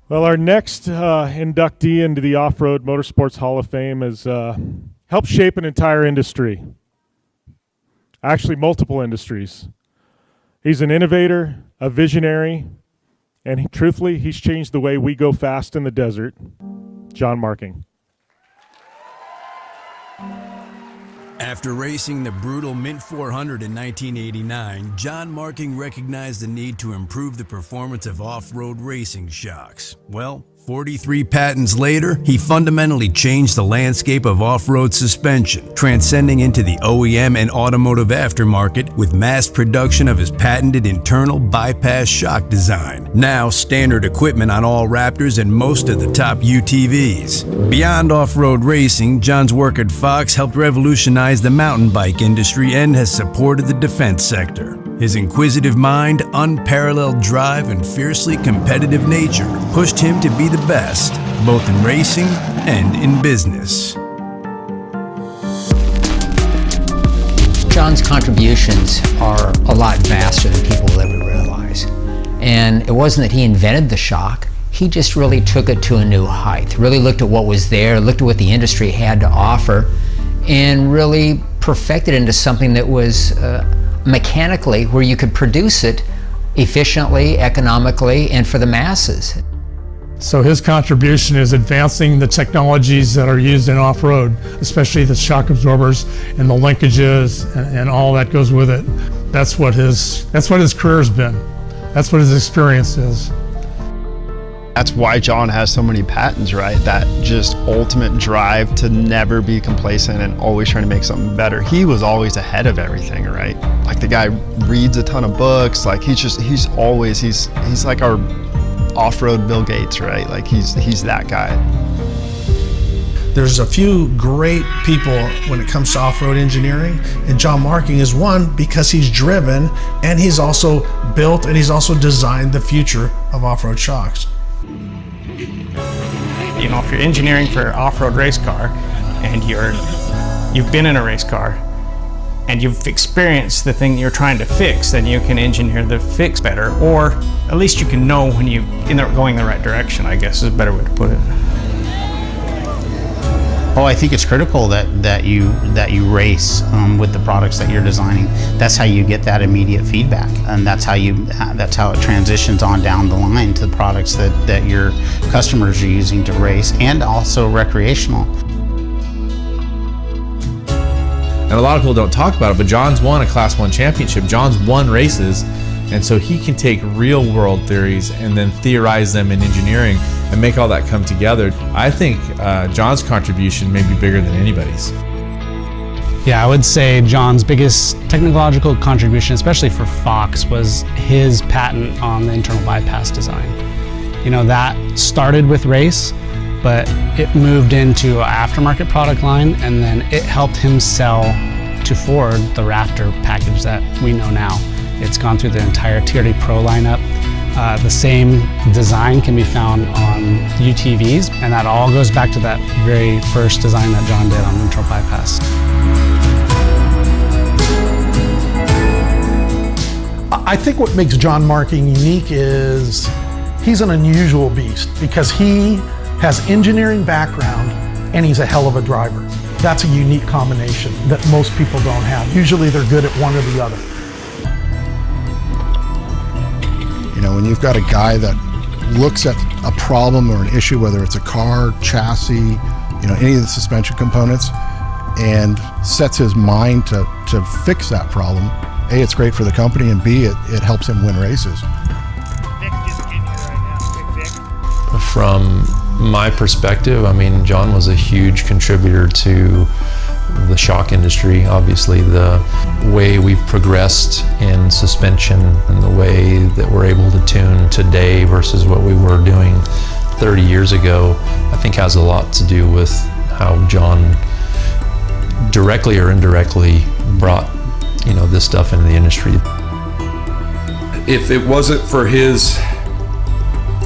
Well, our next inductee into the Off-Road Motorsports Hall of Fame has helped shape an entire industry. Actually, multiple industries. He's an innovator, a visionary, and truthfully, he's changed the way we go fast in the desert. John Marking. After racing the brutal Mint 400 in 1989, John Marking recognized the need to improve the performance of off-road racing shocks. Well, 43 patents later, he fundamentally changed the landscape of off-road suspension, transcending into the OEM and automotive aftermarket with mass production of his patented internal bypass shock design. Now standard equipment on all Raptors and most of the top UTVs. Beyond off-road racing, John's work at Fox helped revolutionize the mountain bike industry and has supported the defense sector. His inquisitive mind, unparalleled drive, and fiercely competitive nature pushed him to be the best, both in racing and in business. John's contributions are a lot vaster than people will ever realize. And it wasn't that he invented the shock, he just really took it to a new height, really looked at what was there, looked at what the industry had to offer, and really perfected it into something that was mechanically where you could produce it efficiently, economically, and for the masses. So his contribution is advancing the technologies that are used in off-road, especially the shock absorbers and the linkages and all that goes with it. That's what his career's been. That's what his experience is. That's why John has so many patents, right? That just ultimate drive to never be complacent and always trying to make something better. He was always ahead of everything, right? Like the guy reads a ton of books. Like he's like our off-road Bill Gates, right? Like he's that guy. There's a few great people when it comes to off-road engineering, and John Marking is one because he's driven and he's also built and he's also designed the future of off-road shocks. You know, if you're engineering for an off-road race car and you've been in a race car and you've experienced the thing you're trying to fix, then you can engineer the fix better, or at least you can know when you're going the right direction, I guess is a better way to put it. Oh, I think it's critical that you race with the products that you're designing. That's how you get that immediate feedback, and that's how it transitions on down the line to the products that your customers are using to race and also recreational. And a lot of people don't talk about it, but John's won a Class 1 championship. John's won races, and so he can take real world theories and then theorize them in engineering and make all that come together. I think John's contribution may be bigger than anybody's. Yeah, I would say John's biggest technological contribution, especially for Fox, was his patent on the internal bypass design. You know, that started with race, but it moved into an aftermarket product line, and then it helped him sell to Ford the Raptor package that we know now. It's gone through the entire TRD Pro lineup. The same design can be found on UTVs, and that all goes back to that very first design that John did on internal bypass. I think what makes John Marking unique is he's an unusual beast because he has engineering background and he's a hell of a driver. That's a unique combination that most people don't have. Usually they're good at one or the other. You know, when you've got a guy that looks at a problem or an issue, whether it's a car, chassis, you know, any of the suspension components, and sets his mind to fix that problem, A, it's great for the company, and B, it helps him win races. From my perspective, I mean, John was a huge contributor to the shock industry. Obviously, the way we've progressed in suspension and the way that we're able to tune today versus what we were doing 30 years ago, I think has a lot to do with how John directly or indirectly brought, you know, this stuff into the industry. If it wasn't for his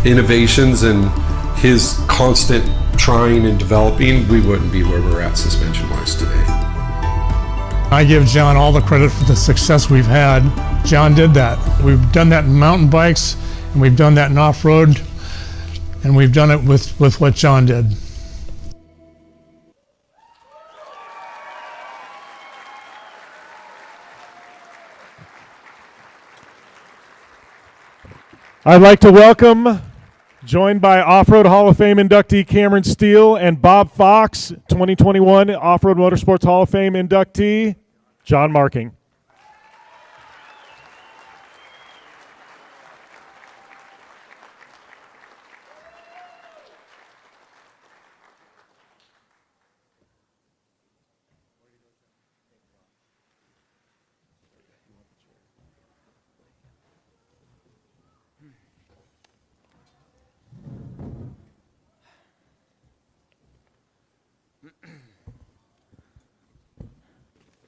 innovations and his constant trying and developing, we wouldn't be where we're at suspension-wise today. I give John all the credit for the success we've had. John did that. We've done that in mountain bikes, and we've done that in off-road. And we've done it with what John did. I'd like to welcome, joined by Off-Road Hall of Fame inductee Cameron Steele and Bob Fox, 2021 Off-Road Motorsports Hall of Fame inductee John Marking.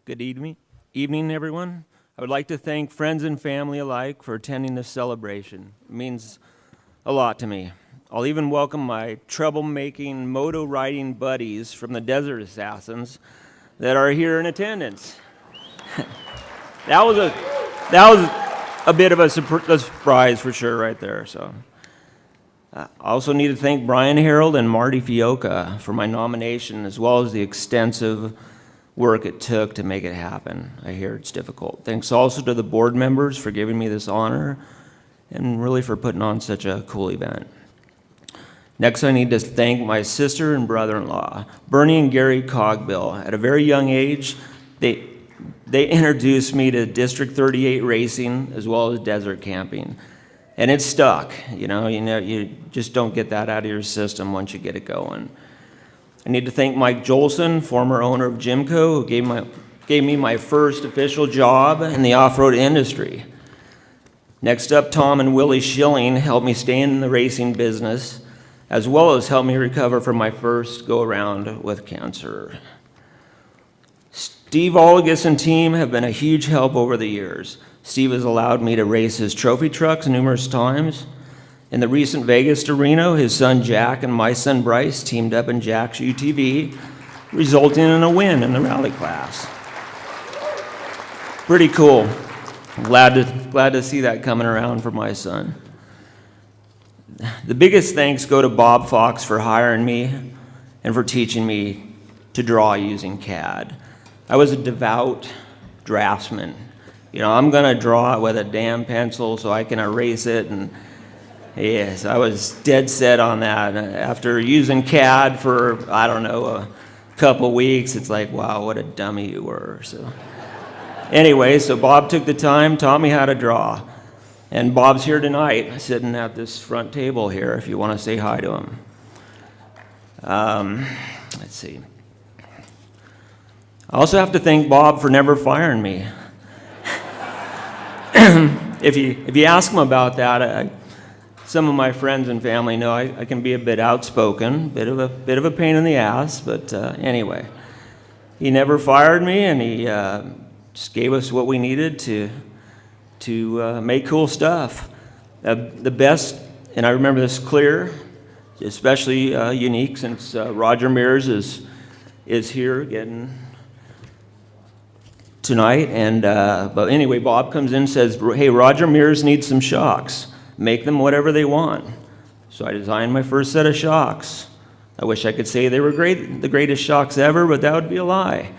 Good evening, everyone. I would like to thank friends and family alike for attending this celebration. It means a lot to me. I'll even welcome my troublemaking moto riding buddies from the Desert Assassins that are here in attendance. That was a bit of a surprise for sure right there. So I also need to thank Brian Harold and Marty Fioca for my nomination, as well as the extensive work it took to make it happen. I hear it's difficult. Thanks also to the board members for giving me this honor and really for putting on such a cool event. Next, I need to thank my sister and brother-in-law, Bernie and Gary Cogbill. At a very young age, they introduced me to District 38 racing as well as desert camping. And it stuck, you just don't get that out of your system once you get it going. I need to thank Mike Jolson, former owner of Jimco, who gave me my first official job in the off-road industry. Next up, Tom and Willie Schilling helped me stay in the racing business, as well as help me recover from my first go-around with cancer. Steve Olligus and team have been a huge help over the years. Steve has allowed me to race his trophy trucks numerous times. In the recent Vegas to Reno, his son Jack and my son Bryce teamed up in Jack's UTV, resulting in a win in the rally class. Pretty cool. Glad to see that coming around for my son. The biggest thanks go to Bob Fox for hiring me and for teaching me to draw using CAD. I was a devout draftsman. I'm gonna draw it with a damn pencil so I can erase it, and yes, I was dead set on that. After using CAD for, I don't know, a couple weeks, it's like, wow, what a dummy you were. So anyway, so Bob took the time, taught me how to draw. And Bob's here tonight, sitting at this front table here, if you want to say hi to him. Let's see. I also have to thank Bob for never firing me. If you ask him about that, some of my friends and family know I can be a bit outspoken, bit of a pain in the ass, but anyway, he never fired me, and he just gave us what we needed to make cool stuff. The best, and I remember this clear, especially unique since Roger Mears is here getting tonight, and but anyway, Bob comes in and says, hey, Roger Mears needs some shocks. Make them whatever they want. So I designed my first set of shocks. I wish I could say they were the greatest shocks ever, but that would be a lie.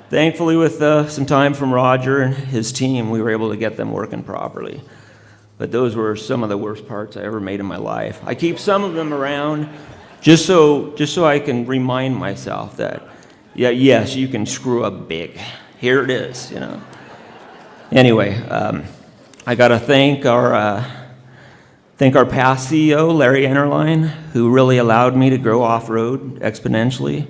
Thankfully, with some time from Roger and his team, we were able to get them working properly. But those were some of the worst parts I ever made in my life. I keep some of them around just so I can remind myself that, yes, you can screw up big. Here it is, Anyway, I got to thank our past CEO, Larry Enterline, who really allowed me to grow off-road exponentially.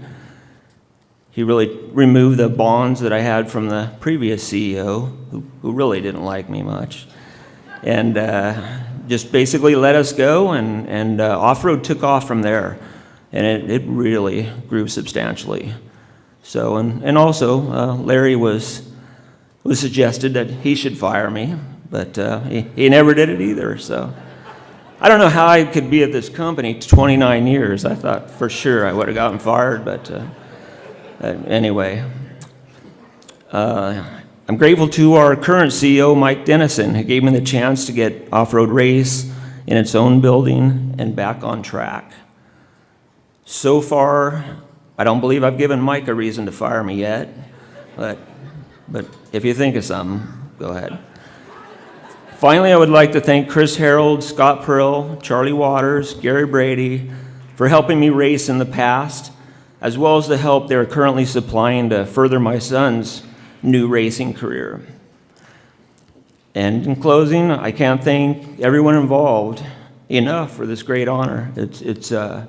He really removed the bonds that I had from the previous CEO, who really didn't like me much, and just basically let us go, and off-road took off from there, and it really grew substantially. So, and also, Larry was suggested that he should fire me, but he never did it either, so. I don't know how I could be at this company 29 years. I thought for sure I would have gotten fired, but anyway. I'm grateful to our current CEO, Mike Dennison, who gave me the chance to get off-road race in its own building and back on track. So far, I don't believe I've given Mike a reason to fire me yet, but if you think of something, go ahead. Finally, I would like to thank Chris Harold, Scott Pearl, Charlie Waters, Gary Brady for helping me race in the past, as well as the help they're currently supplying to further my son's new racing career. And in closing, I can't thank everyone involved enough for this great honor. It's a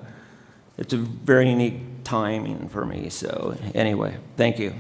very unique timing for me. So anyway, thank you.